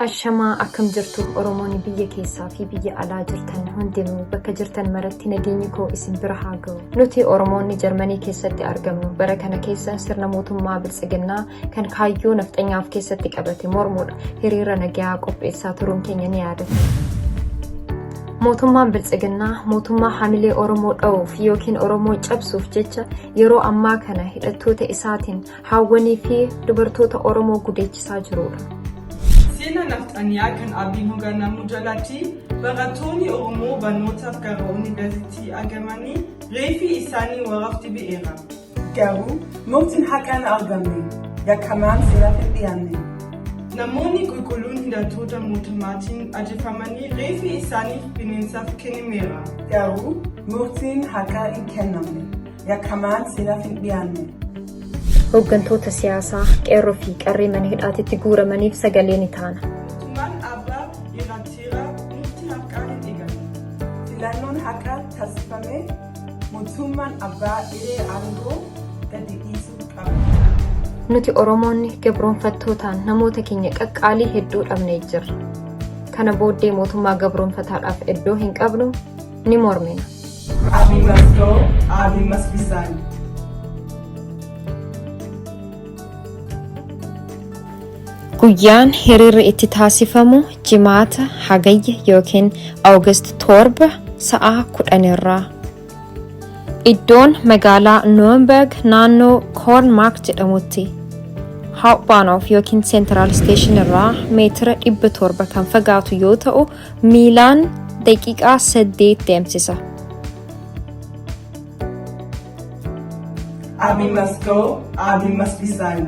Ashamaa akkam jirtu Oromoon biyya keessaa fi biyya alaa jirtan hundinuu bakka jirtan maratti nageenyi koo isin bira haa ga'u. Nuti Oromoonni Jarmanii keessatti argamnu bara kana keessa sirna mootummaa biltsiginnaa kan kaayyoo nafxanyaaf keessatti qabate mormuudha hiriira nagaa qopheessaa turuun keenya ni yaadatama. Mootummaan biltsiginnaa mootummaa hamilee Oromoo dha'uuf yookiin Oromoo cabsuuf jecha yeroo ammaa kana hidhattoota isaatiin hawwanii fi dubartoota Oromoo gudeechisaa jiruudha. Sena nafxanyaa kan abdiin hooganamu jalatti barattoonni Oromoo barnootaaf gara Yuunivarsiitii argamanii reeffi isaanii waraabti bi'eera. Garuu murtiin haqaan argamne yakkamaan seeraaf hin dhiyaanne. Namoonni qulqulluun hidhattoota mootummaatiin ajjeefamanii reeffi isaaniif bineensaaf kennameera. Garuu murtiin haqaa hin kennamne yakkamaan seeraaf hin dhiyaanne. Hooggantoota siyaasaa qeerroo fi qarree mana hidhaatitti guuramaniif sagalee ni taana. Mootummaan abbaa irrattiira murtii haqaa hin eegalle. Filannoon haqaa taasifame mootummaan abbaa irree aangoo gadi dhiisuu qaba. Nuti Oromoonni gabroonfattootaan namoota keenya qaqqaalii hedduu dhabnee jirra. Kana booddee mootummaa gabroonfataadhaaf iddoo hin qabnu ni mormina. Abiy must go, Abiy must resign. Guyyaan hiriirri itti taasifamu jimaata hagayya yookiin August 7 sa'a 10 iddoon magaalaa Nuremberg naannoo Kornmark jedhamutti Hauptbahnhof yookiin Central Station irraa meetira 700 kan fagaatu yoo ta'u miilaan daqiiqaa 8 deemsisa. Abiy must go, Abiy must resign.